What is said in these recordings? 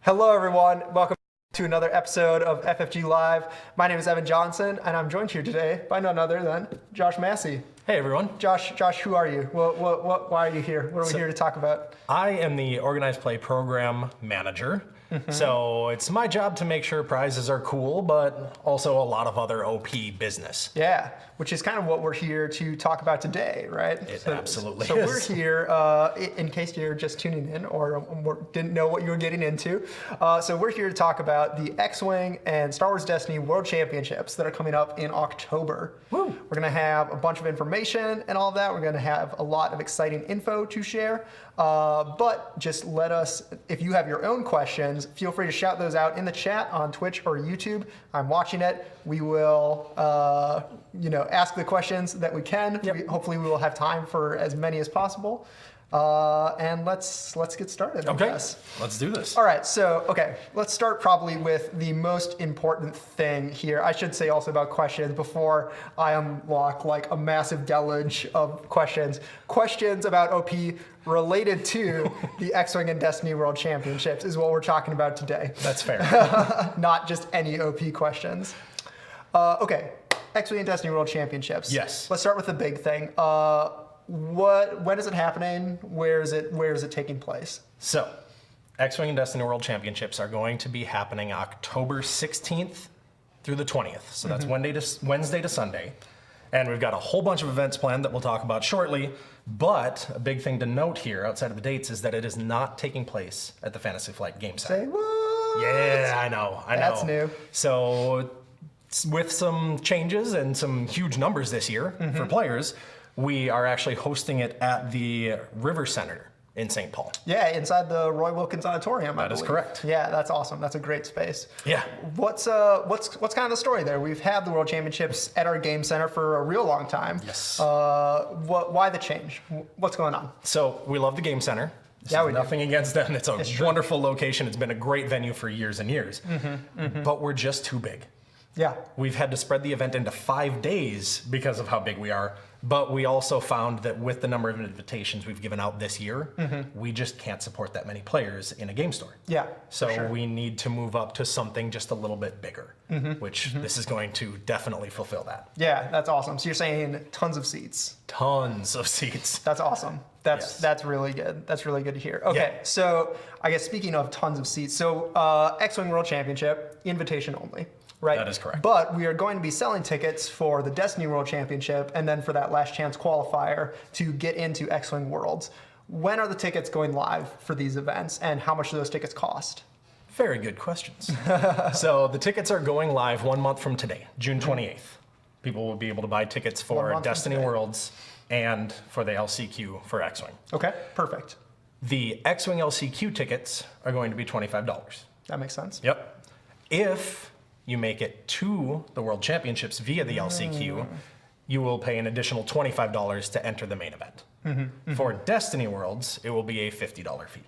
Hello, everyone. Welcome to another episode of FFG Live. My name is Evan Johnson, and I'm joined here today by none other than Josh Massey. Hey, everyone. Josh, who are you? Why are you here? What are we here to talk about? I am the Organized Play Program Manager. So it's my job to make sure prizes are cool, but also a lot of other OP business. Yeah, which is kind of what we're here to talk about today, right? It absolutely so is. We're here, in case you're just tuning in or didn't know what you were getting into. So we're here to talk about the X-Wing and Star Wars Destiny World Championships that are coming up in October. Woo. We're going to have a bunch of information and all of that. We're going to have a lot of exciting info to share. But just let us, if you have your own questions, feel free to shout those out in the chat on Twitch or YouTube. I'm watching it. We will, ask the questions that we can. Yep. Hopefully we will have time for as many as possible. And let's get started, I guess. Let's do this. All right, let's start probably with the most important thing here. I should say also about questions before I unlock like a massive deluge of questions. Questions about OP related to the X-Wing and Destiny World Championships is what we're talking about today. That's fair. Not just any OP questions. X-Wing and Destiny World Championships. Yes. Let's start with the big thing. When is it happening? Where is it taking place? So, X-Wing and Destiny World Championships are going to be happening October 16th through the 20th. So that's Wednesday to Sunday. And we've got a whole bunch of events planned that we'll talk about shortly. But a big thing to note here, outside of the dates, is that it is not taking place at the Fantasy Flight Game Center. Say what? Yeah, I know. That's new. So, with some changes and some huge numbers this year for players, we are actually hosting it at the River Center in St. Paul. Yeah, inside the Roy Wilkins Auditorium, I believe. That is correct. Yeah, that's awesome. That's a great space. Yeah. What's kind of the story there? We've had the World Championships at our game center for a real long time. Yes. Why the change? What's going on? So we love the game center. Yeah, we do. Nothing against them. It's a wonderful location. It's been a great venue for years and years. But we're just too big. Yeah. We've had to spread the event into 5 days because of how big we are. But we also found that with the number of invitations we've given out this year, we just can't support that many players in a game store. Yeah. So we need to move up to something just a little bit bigger, which this is going to definitely fulfill that. Yeah, that's awesome. So you're saying tons of seats. Tons of seats. That's awesome. That's really good. That's really good to hear. Okay, so I guess speaking of tons of seats, so X-Wing World Championship, invitation only. Right. That is correct. But we are going to be selling tickets for the Destiny World Championship and then for that last chance qualifier to get into X-Wing Worlds. When are the tickets going live for these events and how much do those tickets cost? Very good questions. So the tickets are going live 1 month from today, June 28th. People will be able to buy tickets for Destiny Worlds and for the LCQ for X-Wing. Okay, perfect. The X-Wing LCQ tickets are going to be $25. That makes sense. Yep. If you make it to the World Championships via the LCQ, you will pay an additional $25 to enter the main event. For Destiny Worlds, it will be a $50 fee.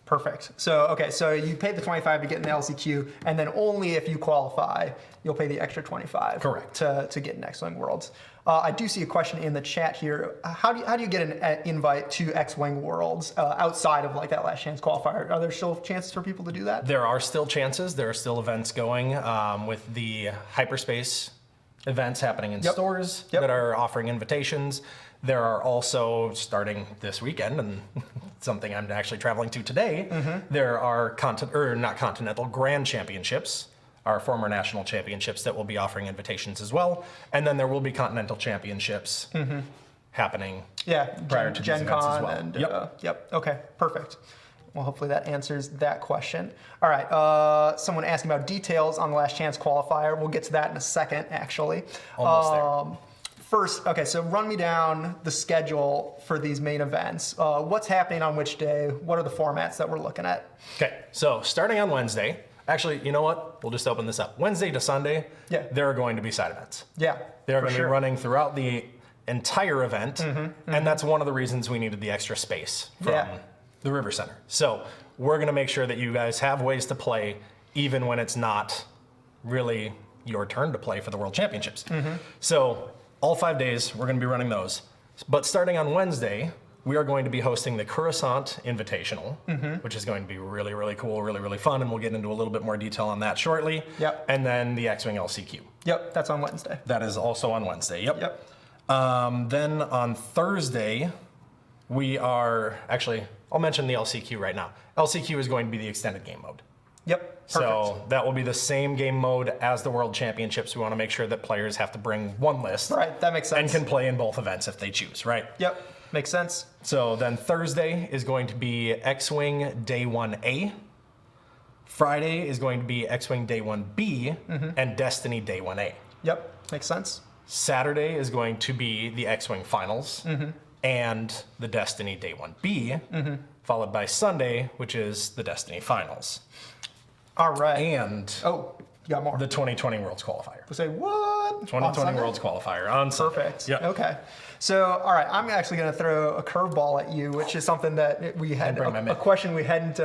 Perfect. So you pay the $25 to get in the LCQ, and then only if you qualify, you'll pay the extra $25. Correct. To get in X-Wing Worlds. I do see a question in the chat here. How do you get an invite to X-Wing Worlds outside of like that last chance qualifier? Are there still chances for people to do that? There are still chances. There are still events going with the hyperspace events happening in stores that are offering invitations. There are also, starting this weekend, and something I'm actually traveling to today, there are not Continental Grand Championships, our former national championships that will be offering invitations as well. And then there will be Continental Championships happening prior to Gen these events as Con well. and okay, perfect. Well, hopefully that answers that question. All right, someone asking about details on the last chance qualifier. We'll get to that in a second, actually. Almost there. First, so run me down the schedule for these main events. What's happening on which day? What are the formats that we're looking at? Okay, so starting on Wednesday, actually, you know what? We'll just open this up. Wednesday to Sunday, there are going to be side events. Yeah, They're going to be running throughout the entire event, and that's one of the reasons we needed the extra space from the River Center. So we're going to make sure that you guys have ways to play even when it's not really your turn to play for the World Championships. So all 5 days, we're going to be running those. But starting on Wednesday, we are going to be hosting the Croissant Invitational, which is going to be really, really cool, really, really fun, and we'll get into a little bit more detail on that shortly. Yep. And then the X-Wing LCQ. Yep, that's on Wednesday. That is also on Wednesday, yep. Yep. Then on Thursday, we are, actually, I'll mention the LCQ right now. LCQ is going to be the extended game mode. Yep, perfect. So that will be the same game mode as the World Championships. We want to make sure that players have to bring one list. Right, that makes sense. And can play in both events if they choose, right? Yep, makes sense. So then Thursday is going to be X-Wing Day 1A. Friday is going to be X-Wing Day 1B and Destiny Day 1A. Yep, makes sense. Saturday is going to be the X-Wing Finals and the Destiny Day 1B, followed by Sunday, which is the Destiny Finals. All right. And Oh, you got more. the 2020 Worlds Qualifier. We'll say what? 2020 Worlds Qualifier on Sunday. Perfect. Yep. Okay. So, all right, I'm actually going to throw a curveball at you, which is something that we had a question we hadn't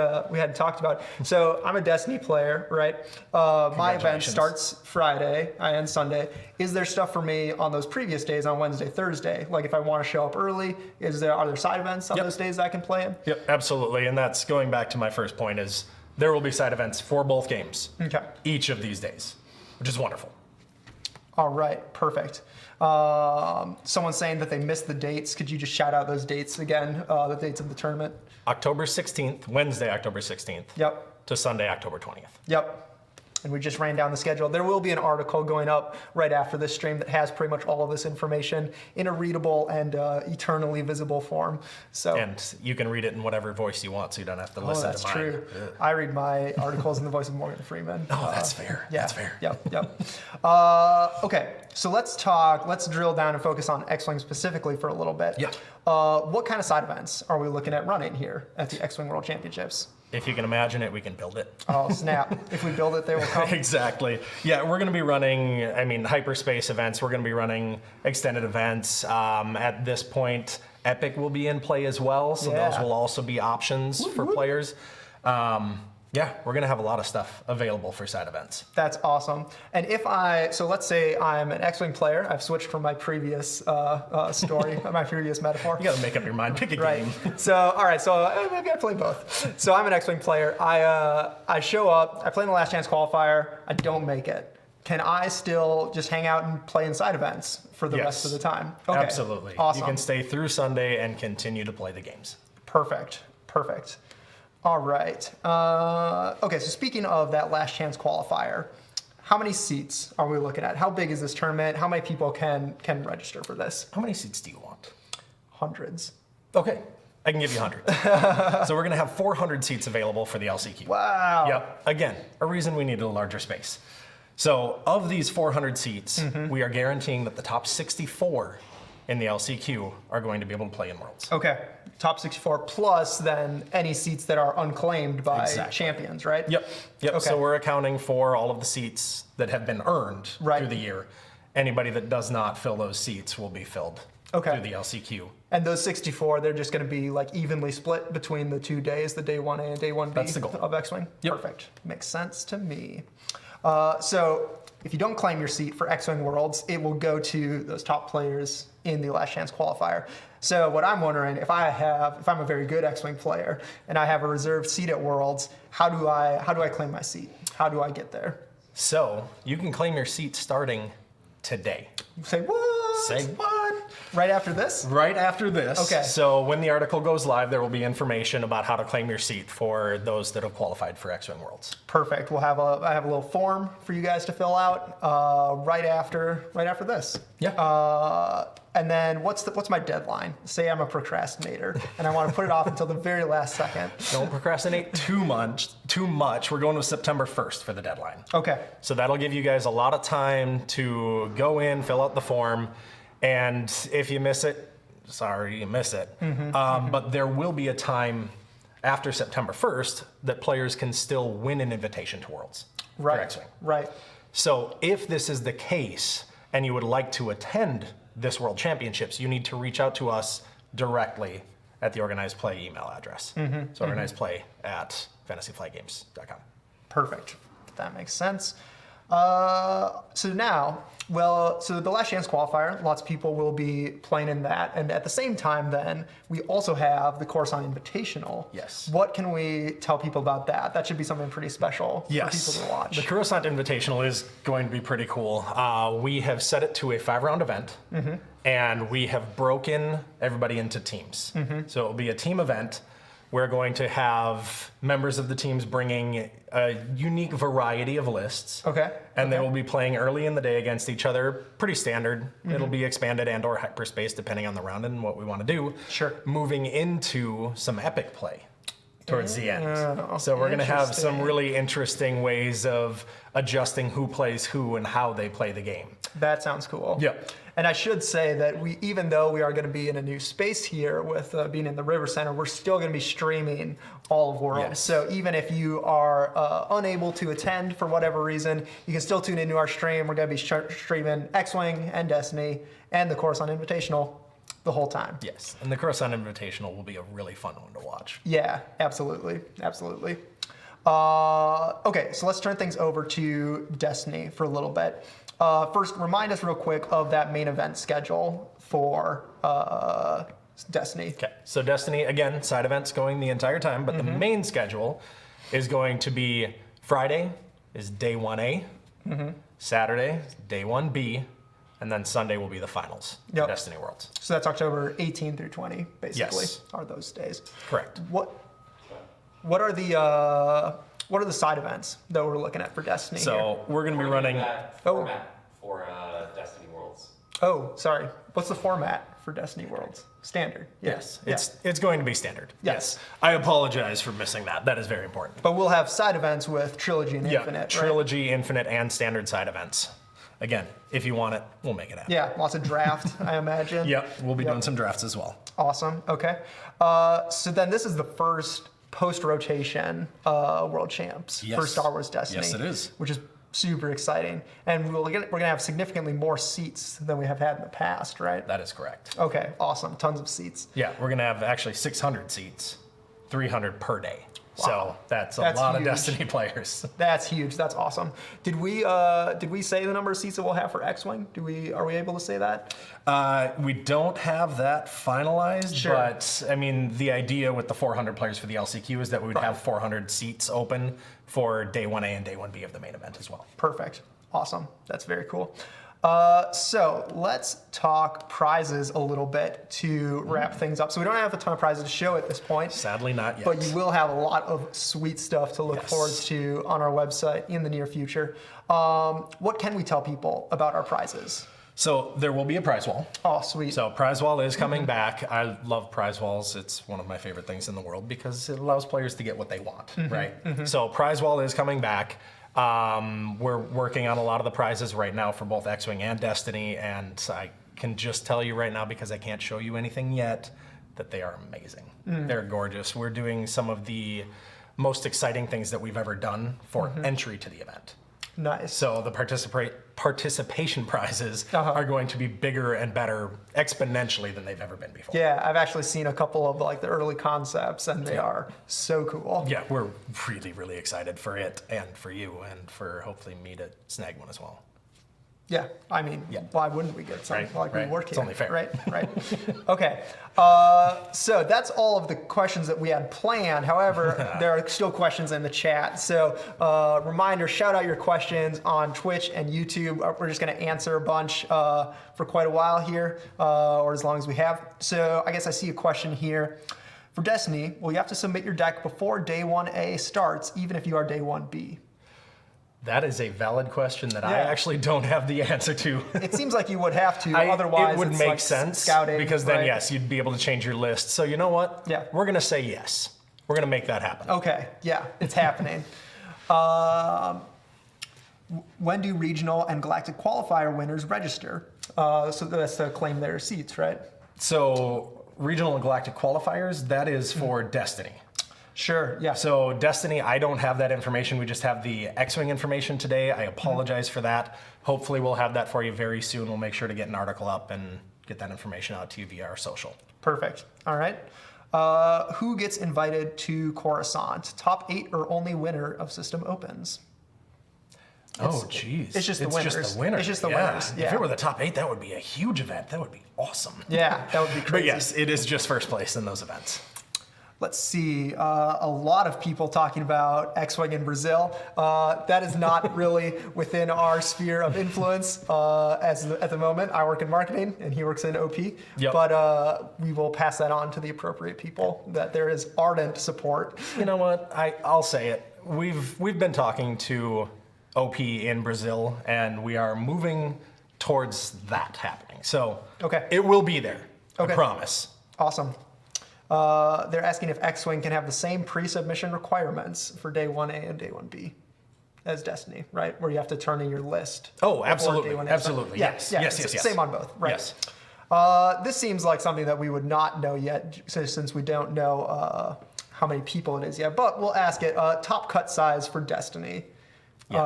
talked about. So, I'm a Destiny player, right? My event starts Friday and Sunday. Is there stuff for me on those previous days on Wednesday, Thursday? Like if I want to show up early, are there side events on those days that I can play in? Yep, absolutely. And that's going back to my first point is there will be side events for both games each of these days, which is wonderful. All right, perfect. Someone's saying that they missed the dates. Could you just shout out those dates again, the dates of the tournament? October 16th, Wednesday, October 16th. Yep. To Sunday, October 20th. Yep. And we just ran down the schedule. There will be an article going up right after this stream that has pretty much all of this information in a readable and eternally visible form. So. And you can read it in whatever voice you want, so you don't have to listen that's to mine. true. I read my articles in the voice of Morgan Freeman. Oh, that's fair. Yeah. That's fair. Yep. Okay, so let's drill down and focus on X-Wing specifically for a little bit. Yeah. What kind of side events are we looking at running here at the X-Wing World Championships? If you can imagine it, we can build it. Oh, snap. If we build it, they will come. Exactly. Yeah, we're going to be running, hyperspace events. We're going to be running extended events. At this point, Epic will be in play as well, so those will also be options for players. Yeah, we're going to have a lot of stuff available for side events. That's awesome. And so let's say I'm an X-Wing player. I've switched from my previous story, my previous metaphor. You got to make up your mind, pick a game. So, all right, so maybe I play both. So I'm an X-Wing player. I show up, I play in the last chance qualifier, I don't make it. Can I still just hang out and play in side events for the rest of the time? Okay. Absolutely. Awesome. You can stay through Sunday and continue to play the games. Perfect. All right. Okay, so speaking of that last chance qualifier, how many seats are we looking at? How big is this tournament? How many people can register for this? How many seats do you want? Hundreds. Okay, I can give you hundreds. So we're going to have 400 seats available for the LCQ. Wow. Yep. Again, a reason we needed a larger space. So of these 400 seats, we are guaranteeing that the top 64 in the LCQ are going to be able to play in Worlds. Okay, top 64 plus then any seats that are unclaimed by champions, right? Yep. Okay. So we're accounting for all of the seats that have been earned through the year. Anybody that does not fill those seats will be filled through the LCQ. And those 64, they're just going to be like evenly split between the 2 days, the day 1A and day 1B That's the goal. of X-Wing? Yep. Perfect. Makes sense to me. So if you don't claim your seat for X-Wing Worlds, it will go to those top players in the last chance qualifier. So what I'm wondering, if I'm a very good X-Wing player and I have a reserved seat at Worlds, how do I claim my seat? How do I get there? So you can claim your seat starting today. Say what? Say what? Right after this? Right after this. Okay. So when the article goes live, there will be information about how to claim your seat for those that have qualified for X-Wing Worlds. Perfect. I have a little form for you guys to fill out right after this. Yeah. And then what's my deadline? Say I'm a procrastinator and I want to put it off until the very last second. Don't procrastinate too much. We're going with September 1st for the deadline. Okay. So that'll give you guys a lot of time to go in, fill out the form, and if you miss it, sorry, you miss it. But there will be a time after September 1st that players can still win an invitation to Worlds for X-Wing. Right. So if this is the case and you would like to attend this World Championships, you need to reach out to us directly at the Organized Play email address. So organizedplay@fantasyflightgames.com. Perfect. That makes sense. So now, so the Last Chance Qualifier, lots of people will be playing in that. And at the same time, then, we also have the Coruscant Invitational. Yes. What can we tell people about that? That should be something pretty special for people to watch. The Croissant Invitational is going to be pretty cool. We have set it to a 5-round event, and we have broken everybody into teams. So it will be a team event. We're going to have members of the teams bringing a unique variety of lists. Okay. And they will be playing early in the day against each other, pretty standard. It'll be expanded and or hyperspace depending on the round and what we want to do. Sure. Moving into some epic play towards the end. So we're going to have some really interesting ways of adjusting who plays who and how they play the game. That sounds cool. Yep. And I should say that even though we are going to be in a new space here with being in the River Center, we're still going to be streaming all of Worlds. Yes. So even if you are unable to attend for whatever reason, you can still tune into our stream. We're going to be streaming X-Wing and Destiny and the Coruscant Invitational the whole time. Yes. And the Croissant Invitational will be a really fun one to watch. Yeah, absolutely. Absolutely. Okay, so let's turn things over to Destiny for a little bit. First, remind us real quick of that main event schedule for Destiny. Okay, so Destiny, again, side events going the entire time, but the main schedule is going to be Friday is day 1A, Saturday is day 1B, and then Sunday will be the finals for Destiny Worlds. So that's October 18 through 20, basically, are those days. Correct. What are the side events that we're looking at for Destiny here? We're going to be running... Format for Destiny Worlds. Oh, sorry. What's the format for Destiny Worlds? Standard. Yes, it's going to be standard. Yes. I apologize for missing that. That is very important. But we'll have side events with Trilogy and Infinite, right? Trilogy, Infinite, and standard side events. Again, if you want it, we'll make it happen. Yeah, lots of draft, I imagine. Yep, we'll be doing some drafts as well. Awesome. Okay. So then this is the first post-rotation World Champs for Star Wars Destiny. Yes, it is. Which is super exciting. And we're going to have significantly more seats than we have had in the past, right? That is correct. Okay, awesome. Tons of seats. Yeah, we're going to have actually 600 seats, 300 per day. Wow. So that's a lot huge. of Destiny players. That's huge. That's awesome. Did we say the number of seats that we'll have for X-Wing? Are we able to say that? We don't have that finalized, Sure. but I mean, the idea with the 400 players for the LCQ is that we would have 400 seats open for day 1A and day 1B of the main event as well. Perfect. Awesome. That's very cool. So let's talk prizes a little bit to wrap things up. So we don't have a ton of prizes to show at this point. Sadly, not yet. But you will have a lot of sweet stuff to look forward to on our website in the near future. What can we tell people about our prizes? So there will be a prize wall. Oh, sweet. So prize wall is coming back. I love prize walls. It's one of my favorite things in the world because it allows players to get what they want, right? So prize wall is coming back. We're working on a lot of the prizes right now for both X-Wing and Destiny, and I can just tell you right now, because I can't show you anything yet, that they are amazing. They're gorgeous. We're doing some of the most exciting things that we've ever done for entry to the event. Nice. So the participation prizes are going to be bigger and better exponentially than they've ever been before. Yeah, I've actually seen a couple of the early concepts, and they are so cool. Yeah, we're really, really excited for it and for you and for hopefully me to snag one as well. Yeah, I mean, why wouldn't we get something we work here? It's only fair. Right. Okay, so that's all of the questions that we had planned. However, there are still questions in the chat. So reminder, shout out your questions on Twitch and YouTube. We're just going to answer a bunch for quite a while here, or as long as we have. So I guess I see a question here. For Destiny, will you have to submit your deck before day 1A starts, even if you are day 1B? That is a valid question that I actually don't have the answer to. It seems like you would have to, otherwise it would it's make sense, scouting, because then yes, you'd be able to change your list. So you know what? Yeah. We're going to say yes. We're going to make that happen. Okay, yeah, it's happening. When do regional and galactic qualifier winners register? So that's to claim their seats, right? So regional and galactic qualifiers, that is for Destiny. Sure, yeah. So Destiny, I don't have that information. We just have the X-Wing information today. I apologize for that. Hopefully we'll have that for you very soon. We'll make sure to get an article up and get that information out to you via our social. Perfect. All right. Who gets invited to Coruscant? Top 8 or only winner of System Opens? Oh, geez. It's just the winners. Just the winners. It's just the winners. Yeah. If it were the top 8, that would be a huge event. That would be awesome. Yeah, that would be crazy. But yes, it is just first place in those events. Let's see, a lot of people talking about X-Wing in Brazil. That is not really within our sphere of influence at the moment. I work in marketing and he works in OP. Yep. But we will pass that on to the appropriate people, that there is ardent support. You know what? I'll say it. We've been talking to OP in Brazil, and we are moving towards that happening. So Okay. it will be there. Okay. I promise. Awesome. They're asking if X-Wing can have the same pre-submission requirements for day 1A and day 1B as Destiny, right? Where you have to turn in your list. Oh, before absolutely. day 1A. Absolutely. Yeah, Yes. yeah, Yes. it's Yes. Same on both, right? Yes. This seems like something that we would not know yet, since we don't know how many people it is yet. But we'll ask it. Top cut size for Destiny. We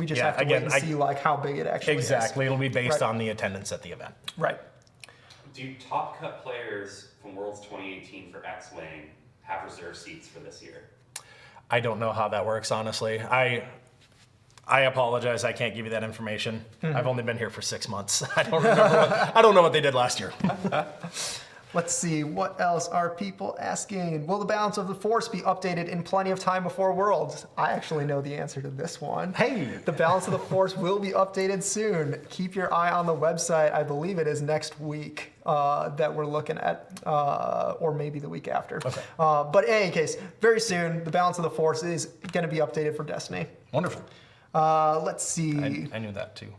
just have to wait and see like how big it actually is. Exactly. It'll be based Right. on the attendance at the event. Right. Do top cut players from Worlds 2018 for X-Wing have reserved seats for this year? I don't know how that works, honestly. I apologize. I can't give you that information. I've only been here for 6 months. I don't remember. I don't know what they did last year. Let's see, what else are people asking? Will the balance of the Force be updated in plenty of time before Worlds? I actually know the answer to this one. Hey! The balance of the Force will be updated soon. Keep your eye on the website. I believe it is next week that we're looking at, or maybe the week after. Okay. But in any case, very soon, the balance of the Force is going to be updated for Destiny. Wonderful. Let's see. I knew that too.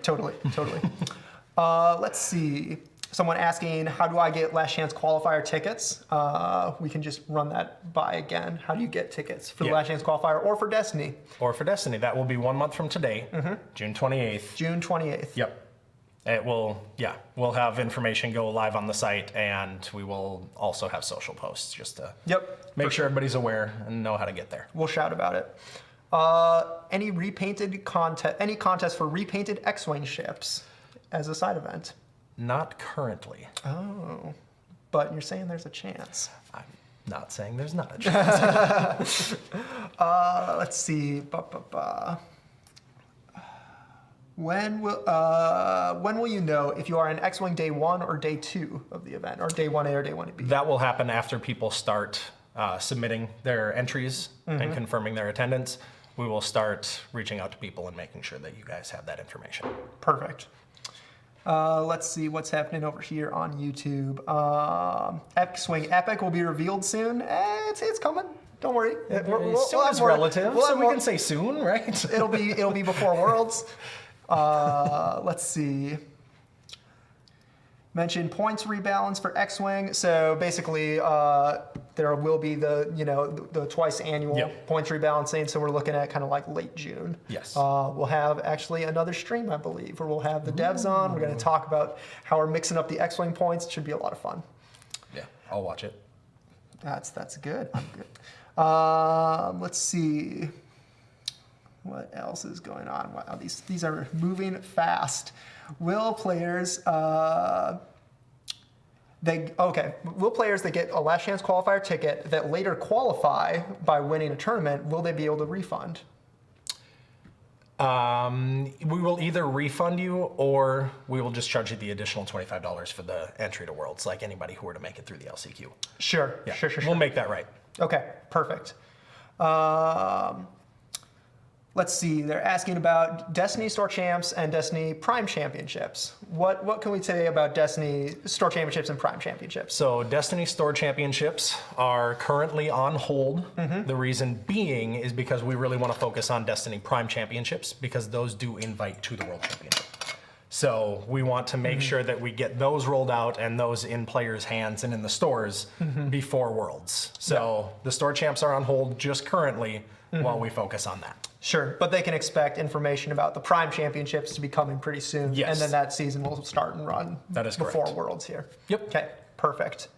Totally. Let's see. Someone asking, how do I get last chance qualifier tickets? We can just run that by again. How do you get tickets for the last chance qualifier or for Destiny? Or for Destiny. That will be 1 month from today, June 28th. June 28th. Yep. It will, we'll have information go live on the site, and we will also have social posts just to make sure everybody's aware and know how to get there. We'll shout about it. Any contest for repainted X-Wing ships as a side event? Not currently. Oh, but you're saying there's a chance. I'm not saying there's not a chance. Let's see. When will you know if you are in X-Wing day 1 or day 2 of the event, or day 1A or day 1B? That will happen after people start submitting their entries and confirming their attendance. We will start reaching out to people and making sure that you guys have that information. Perfect. Let's see what's happening over here on YouTube. X-Wing Epic will be revealed soon. It's coming. Don't worry. Soon is relative, so we can say soon, right? It'll be before Worlds. Let's see. Mention points rebalance for X-Wing. So basically, there will be the twice annual points rebalancing. So we're looking at kind of like late June. Yes. We'll have actually another stream, I believe, where we'll have the devs on. We're going to talk about how we're mixing up the X-Wing points. It should be a lot of fun. Yeah, I'll watch it. That's good. I'm good. Let's see. What else is going on? Wow, these are moving fast. Will players that get a last chance qualifier ticket that later qualify by winning a tournament, will they be able to refund? We will either refund you, or we will just charge you the additional $25 for the entry to Worlds, like anybody who were to make it through the LCQ. Sure. We'll make that right. Okay, perfect. Let's see, they're asking about Destiny Store Champs and Destiny Prime Championships. What can we say about Destiny Store Championships and Prime Championships? So Destiny Store Championships are currently on hold. The reason being is because we really want to focus on Destiny Prime Championships, because those do invite to the World Championship. So we want to make sure that we get those rolled out and those in players' hands and in the stores before Worlds. So the Store Champs are on hold just currently while we focus on that. Sure, but they can expect information about the Prime Championships to be coming pretty soon. Yes. And then that season will start and run That is before correct. Worlds here. Yep. Okay, perfect.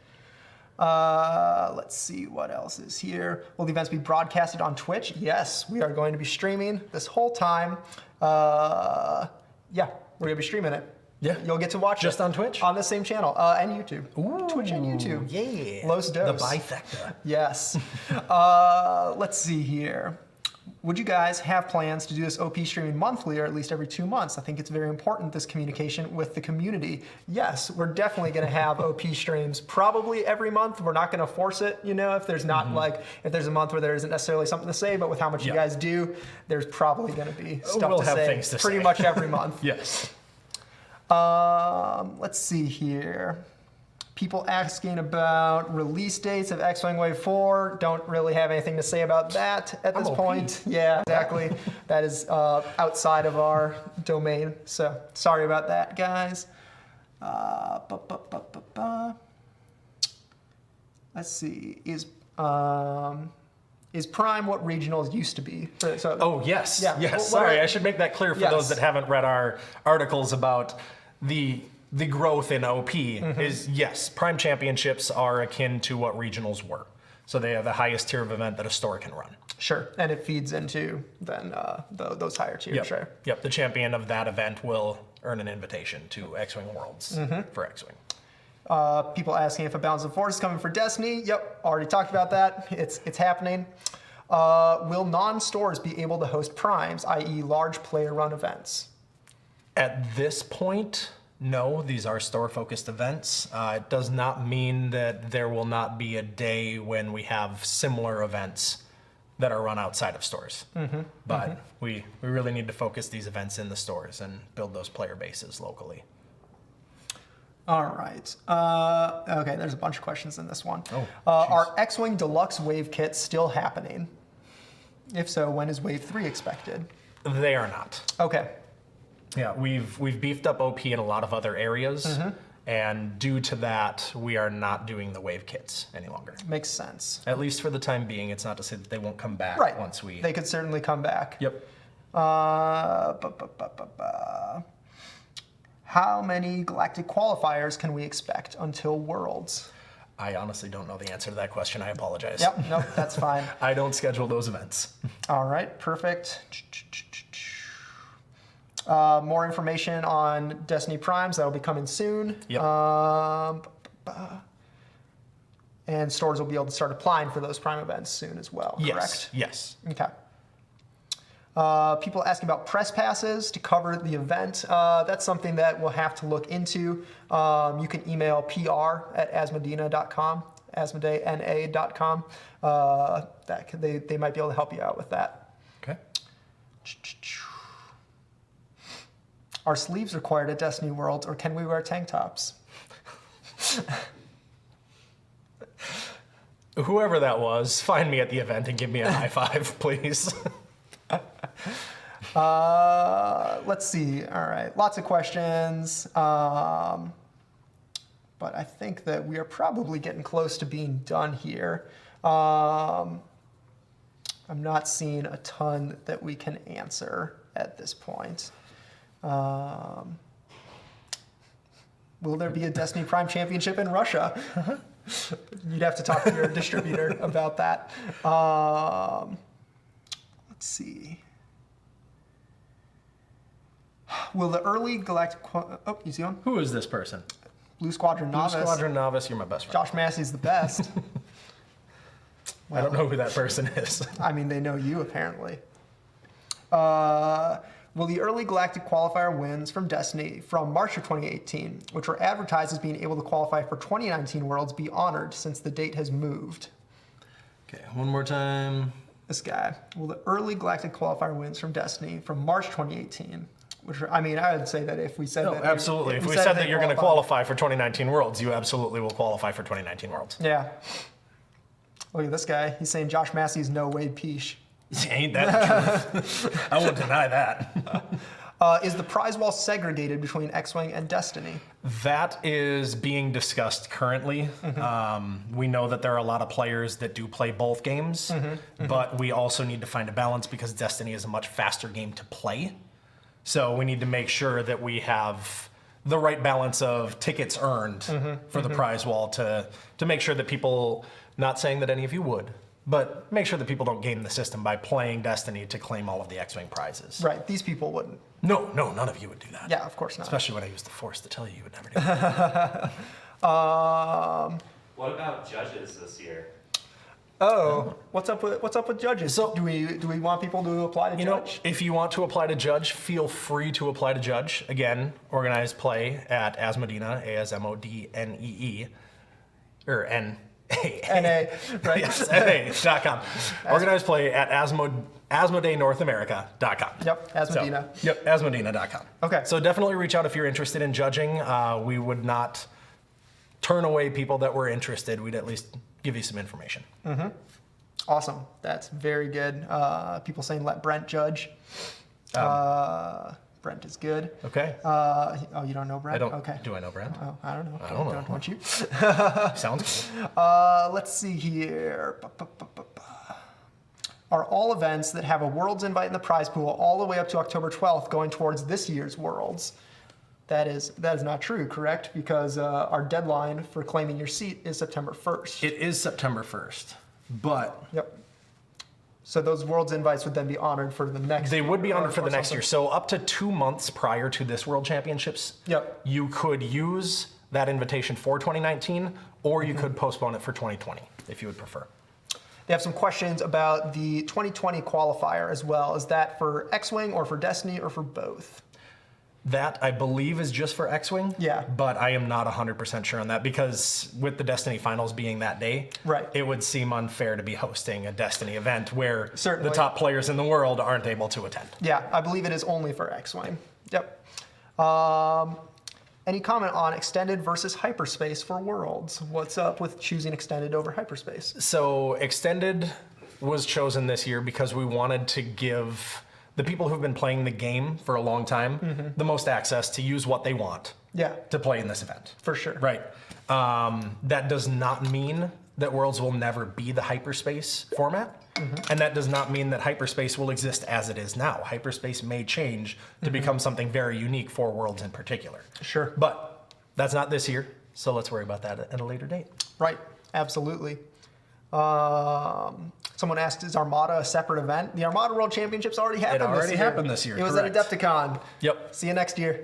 Let's see what else is here. Will the events be broadcasted on Twitch? Yes, we are going to be streaming this whole time. We're going to be streaming it. Yeah. You'll get to watch Just it on Twitch? on the same channel and YouTube. Twitch and YouTube. Yeah. Los Dos. The bifecta. Yes. Let's see here. would you guys have plans to do this OP streaming monthly or at least every 2 months? I think it's very important, this communication with the community. Yes, we're definitely going to have OP streams probably every month. We're not going to force it, if there's not if there's a month where there isn't necessarily something to say, but with how much you guys do, there's probably going to be stuff we'll to have say things to pretty say. much every month. Yes. Let's see here. People asking about release dates of X-Wing Wave 4. Don't really have anything to say about that at this point. Yeah, exactly. That is outside of our domain. So sorry about that, guys. Let's see. Is Prime what regionals used to be? Oh, yes. Yeah. Yes. Well, Sorry, I should make that clear for Yes. those that haven't read our articles about the growth in OP is, yes, Prime Championships are akin to what regionals were. So they are the highest tier of event that a store can run. Sure, and it feeds into then those higher tiers, sure. Yep, the champion of that event will earn an invitation to X-Wing Worlds for X-Wing. People asking if a Balance of Force is coming for Destiny. Yep, already talked about that. It's happening. Will non-stores be able to host primes, i.e. large player-run events? At this point, no, these are store-focused events. It does not mean that there will not be a day when we have similar events that are run outside of stores. But we really need to focus these events in the stores and build those player bases locally. All right. Okay, there's a bunch of questions in this one. Oh, are X-Wing Deluxe Wave kits still happening? If so, when is Wave 3 expected? They are not. Okay. Yeah, we've beefed up OP in a lot of other areas, and due to that, we are not doing the wave kits any longer. Makes sense. At least for the time being. It's not to say that they won't come back Right. once we. They could certainly come back. Yep. How many Galactic Qualifiers can we expect until Worlds? I honestly don't know the answer to that question. I apologize. Yep, nope, that's fine. I don't schedule those events. All right, perfect. More information on Destiny Primes, that'll be coming soon. Yep. And stores will be able to start applying for those Prime events soon as well, correct? Yes. Okay. People asking about press passes to cover the event. That's something that we'll have to look into. You can email pr@asmodena.com, asmodena.com. They might be able to help you out with that. Okay. Are sleeves required at Destiny Worlds, or can we wear tank tops? Whoever that was, find me at the event and give me a high five, please. Let's see. All right, lots of questions. But I think that we are probably getting close to being done here. I'm not seeing a ton that we can answer at this point. Will there be a Destiny Prime Championship in Russia? You'd have to talk to your distributor about that. Let's see. Will the early Galactic... Oh, you see one? Who is this person? Blue Squadron Blue Novice. Squadron Novice, you're my best friend. Josh Massey's the best. I don't know who that person is. I mean, they know you, apparently. Will the early Galactic Qualifier wins from Destiny from March of 2018, which were advertised as being able to qualify for 2019 Worlds, be honored since the date has moved? Okay, one more time. This guy. Will the early Galactic Qualifier wins from Destiny from March 2018, which, I mean, I would say that if we said No, that... absolutely. If we said that you're going to qualify for 2019 Worlds, you absolutely will qualify for 2019 Worlds. Yeah. Look at this guy. He's saying Josh Massey's no Wade Peach. Ain't that the truth? I won't deny that. Is the prize wall segregated between X-Wing and Destiny? That is being discussed currently. We know that there are a lot of players that do play both games, but we also need to find a balance because Destiny is a much faster game to play. So we need to make sure that we have the right balance of tickets earned for the prize wall to make sure that people, not saying that any of you would, but make sure that people don't game the system by playing Destiny to claim all of the X-Wing prizes. Right, these people wouldn't. No, none of you would do that. Yeah, of course not. Especially when I use the Force to tell you would never do that. What about judges this year? Oh, what's up with judges? So- do we want people to apply to You know, judge? if you want to apply to judge, feel free to apply to judge. Again, organized play at Asmodena, ASMODNEE, or N-A. NA, right? Yes, NA.com. Organized play at AsmodeeNorthAmerica.com. Yep, Asmodena. So, yep, Asmodena.com. Okay. So definitely reach out if you're interested in judging. We would not turn away people that were interested. We'd at least give you some information. Awesome. That's very good. People saying let Brent judge. Brent is good. Okay. Oh, you don't know Brent? I don't. Okay. Do I know Brent? Oh, I don't know. I don't know. Don't you? Sounds good. Let's see here. Are all events that have a Worlds invite in the prize pool all the way up to October 12th going towards this year's Worlds? That is not true, correct? Because our deadline for claiming your seat is September 1st. It is September 1st, but Yep. So those Worlds invites would then be honored for the next they would be honored for the next something. year. So up to 2 months prior to this World Championships, Yep. you could use that invitation for 2019, or you could postpone it for 2020 if you would prefer. They have some questions about the 2020 qualifier as well. Is that for X-Wing or for Destiny or for both? That, I believe, is just for X-Wing. Yeah. But I am not 100% sure on that because with the Destiny finals being that day, Right. it would seem unfair to be hosting a Destiny event where Certainly. the top players in the world aren't able to attend. Yeah, I believe it is only for X-Wing. Yep. Any comment on extended versus hyperspace for Worlds? What's up with choosing extended over hyperspace? So Extended was chosen this year because we wanted to give the people who've been playing the game for a long time the most access to use what they want Yeah, to play in this event. for sure. Right. That does not mean that Worlds will never be the hyperspace format. And that does not mean that hyperspace will exist as it is now. Hyperspace may change to become something very unique for Worlds in particular. Sure. But that's not this year, so let's worry about that at a later date. Right, absolutely. Someone asked, is Armada a separate event? The Armada World Championships already happened this year. already happened this year, It was correct. at Adepticon. Yep. See you next year.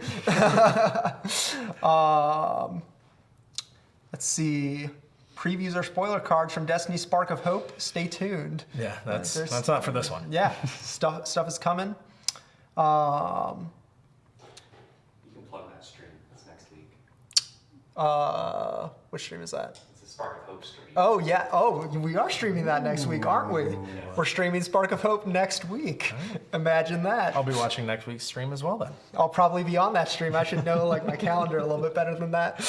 Let's see. Previews or spoiler cards from Destiny Spark of Hope. Stay tuned. Yeah, There's- that's not for this one. Yeah, stuff is coming. You can plug that stream. It's next week. Which stream is that? It's a Spark of Hope stream. Oh, yeah. Oh, we are streaming that next week, aren't we? Yes. We're streaming Spark of Hope next week. Imagine that. I'll be watching next week's stream as well then. I'll probably be on that stream. I should know like my calendar a little bit better than that.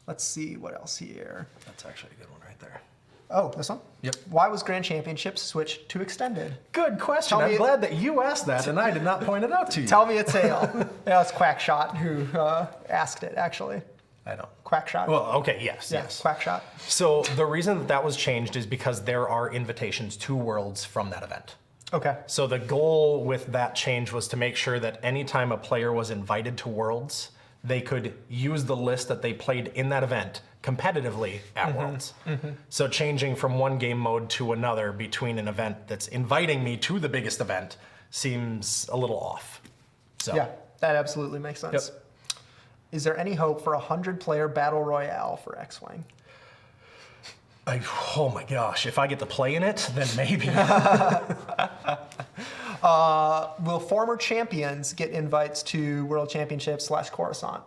Let's see what else here. That's actually a good one right there. Oh, this one? Yep. Why was Grand Championships switched to extended? Good question. Tell me- I'm glad that you asked that and I did not point it out to you. Tell me a tale. Yeah, it's Quackshot who asked it, actually. I don't. Quackshot. Well, okay, yes, yeah, yes. Quackshot. So the reason that was changed is because there are invitations to Worlds from that event. Okay. So the goal with that change was to make sure that anytime a player was invited to Worlds, they could use the list that they played in that event competitively at Worlds. So changing from one game mode to another between an event that's inviting me to the biggest event seems a little off. So Yeah, that absolutely makes sense. Yep. Is there any hope for a 100-player battle royale for X-Wing? Oh my gosh, if I get to play in it, then maybe. Will former champions get invites to World Championships / Coruscant?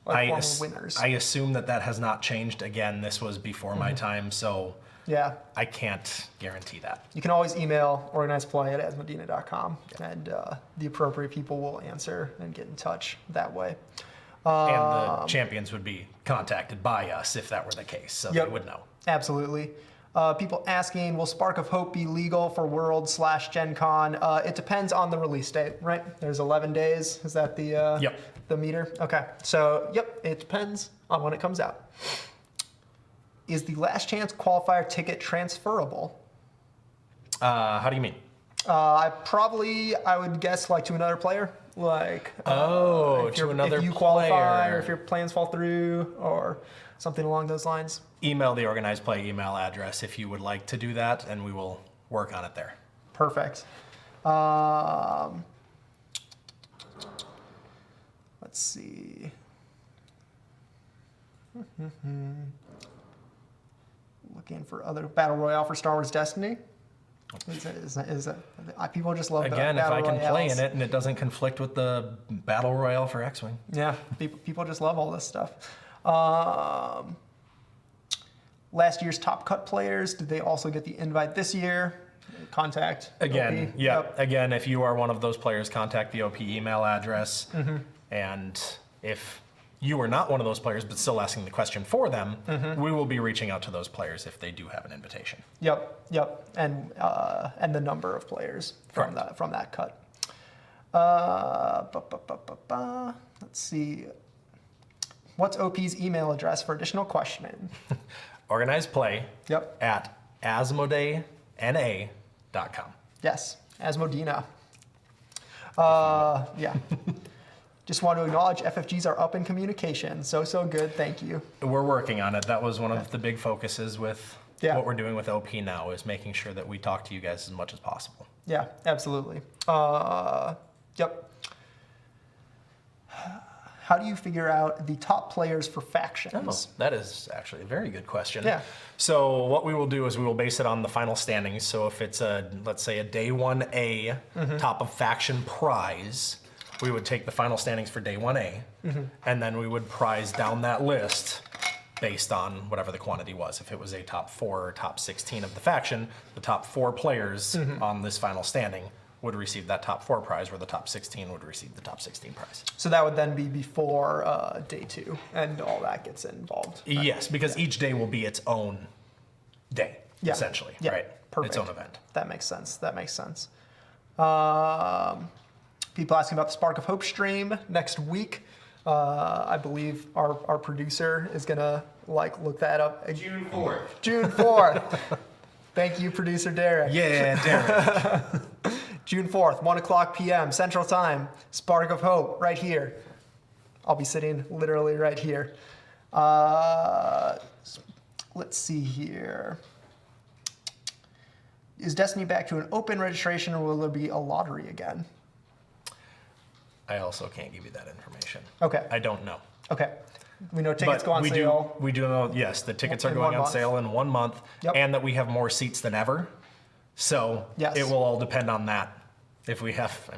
Like former winners. I assume that has not changed. Again, this was before my time, so Yeah. I can't guarantee that. You can always email organizedplay@asmodena.com, and the appropriate people will answer and get in touch that way. And the champions would be contacted by us if that were the case, so Yep. they would know. Absolutely. People asking, will Spark of Hope be legal for World / Gen Con? It depends on the release date, right? There's 11 days. Is that the Yep. the meter? Okay. So, yep, it depends on when it comes out. Is the last chance qualifier ticket transferable? How do you mean? I would guess like to another player, like to if you qualify or if your plans fall through or something along those lines. Email the organized play email address if you would like to do that, and we will work on it there. Perfect. Let's see. looking for other Battle Royale for Star Wars Destiny. People just love Again, if Battle I can Royales. play in it and it doesn't conflict with the Battle Royale for X-Wing. Yeah, people just love all this stuff. Last year's top cut players, did they also get the invite this year? Contact Again, OP. yeah. Yep. Again, if you are one of those players, contact the OP email address. Mm-hmm. And if you are not one of those players but still asking the question for them, Mm-hmm. we will be reaching out to those players if they do have an invitation. Yep, and the number of players from that cut. Let's see. What's OP's email address for additional questioning? Organized play Yep. at asmodena.com. Yes, Asmodena. Yeah. Just want to acknowledge FFGs are up in communication. So good. Thank you. We're working on it. That was one of the big focuses with Yeah. what we're doing with OP now, is making sure that we talk to you guys as much as possible. Yeah, absolutely. Yep. How do you figure out the top players for factions? That is actually a very good question. Yeah. So what we will do is we will base it on the final standings. So if it's let's say a day 1A top of faction prize, we would take the final standings for day 1A, and then we would prize down that list based on whatever the quantity was. If it was a top 4 or top 16 of the faction, the top 4 players on this final standing would receive that top 4 prize, where the top 16 would receive the top 16 prize. So that would then be before day 2, and all that gets involved. Yes, because each day will be its own day, Yeah. essentially, Yeah. right? Perfect. Its own event. That makes sense. People asking about the Spark of Hope stream next week. I believe our producer is gonna look that up. June 4th. June 4th. Thank you, producer Derek. Yeah, Derek. June 4th, 1 o'clock p.m. Central Time. Spark of Hope, right here. I'll be sitting literally right here. Let's see here. Is Destiny back to an open registration, or will there be a lottery again? I also can't give you that information. Okay. I don't know. Okay. We know tickets go on we sale. we do know, yes, the tickets are In going 1 on month. sale in 1 month, Yep. and that we have more seats than ever. So Yes. it will all depend on that. If we have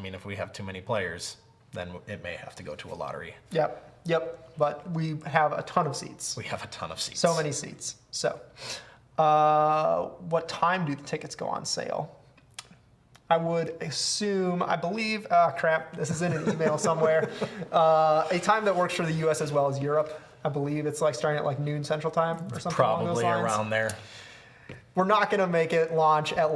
too many players, then it may have to go to a lottery. Yep. But we have a ton of seats. We have a ton of seats. So many seats. So, what time do the tickets go on sale? I would assume, I believe, crap, this is in an email somewhere. A time that works for the US as well as Europe. I believe it's starting at noon Central Time or something along those Probably lines. around there. We're not going to make it launch at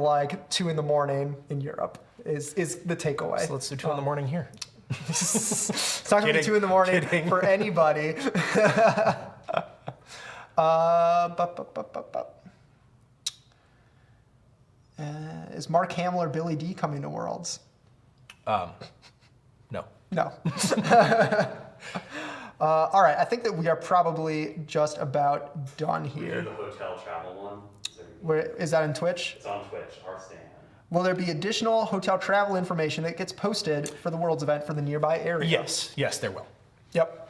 2 in the morning in Europe, is the takeaway. So let's do 2 in the morning here. It's not going to be Kidding. 2 in the morning Kidding. for anybody. Is Mark Hamill or Billy D coming to Worlds? No. No. All right, I think that we are probably just about done We do here. the hotel travel one. Where is that in Twitch? It's on Twitch, our stand. Will there be additional hotel travel information that gets posted for the Worlds event for the nearby area? Yes, there will.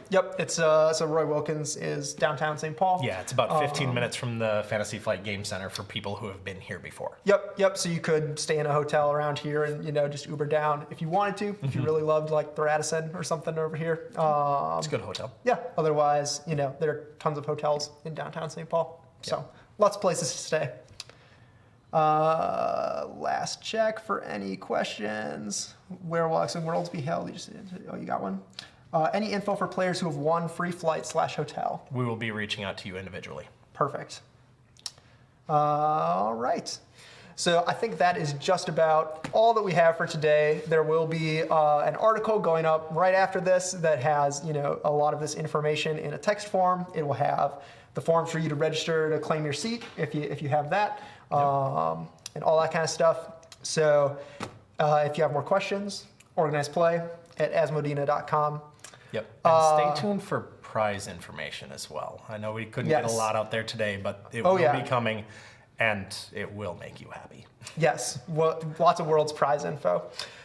Yep. It's so Roy Wilkins is downtown St. Paul. Yeah, it's about 15 minutes from the Fantasy Flight Game Center for people who have been here before. Yep. So you could stay in a hotel around here and just Uber down if you wanted to. If you really loved the Radisson or something over here. It's a good hotel. Yeah. Otherwise, there are tons of hotels in downtown St. Paul. So lots of places to stay. Last check for any questions. Where will X-Wing Worlds be held? You got one? Any info for players who have won free flight/hotel? We will be reaching out to you individually. Perfect. All right. So I think that is just about all that we have for today. There will be an article going up right after this that has a lot of this information in a text form. It will have the forms for you to register to claim your seat if you have that, and all that kind of stuff. So if you have more questions, organize play at asmodena.com. Yep. And stay tuned for prize information as well. I know we couldn't get a Yes. lot out there today, but it Oh, will yeah. be coming. and it will make you happy. Yes, lots of Worlds prize info.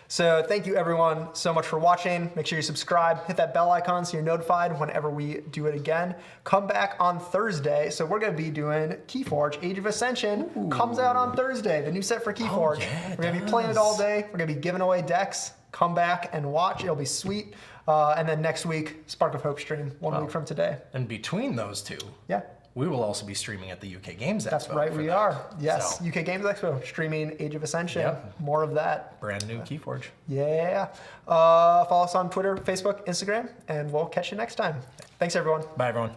So thank you everyone so much for watching. Make sure you subscribe, hit that bell icon so you're notified whenever we do it again. Come back on Thursday. So we're gonna be doing Keyforge Age of Ascension. Comes out on Thursday, the new set for Keyforge. yeah, it we're gonna be playing it all day. We're gonna be giving away decks. Come back and watch, it'll be sweet. And then next week, Spark of Hope stream, one week from today. And between those two, Yeah. we will also be streaming at the UK Games Expo. That's right, for we that. are. Yes, So, UK Games Expo, streaming Age of Ascension. Yep. More of that. brand new Keyforge. Yeah. Follow us on Twitter, Facebook, Instagram, and we'll catch you next time. Thanks, everyone. Bye, everyone.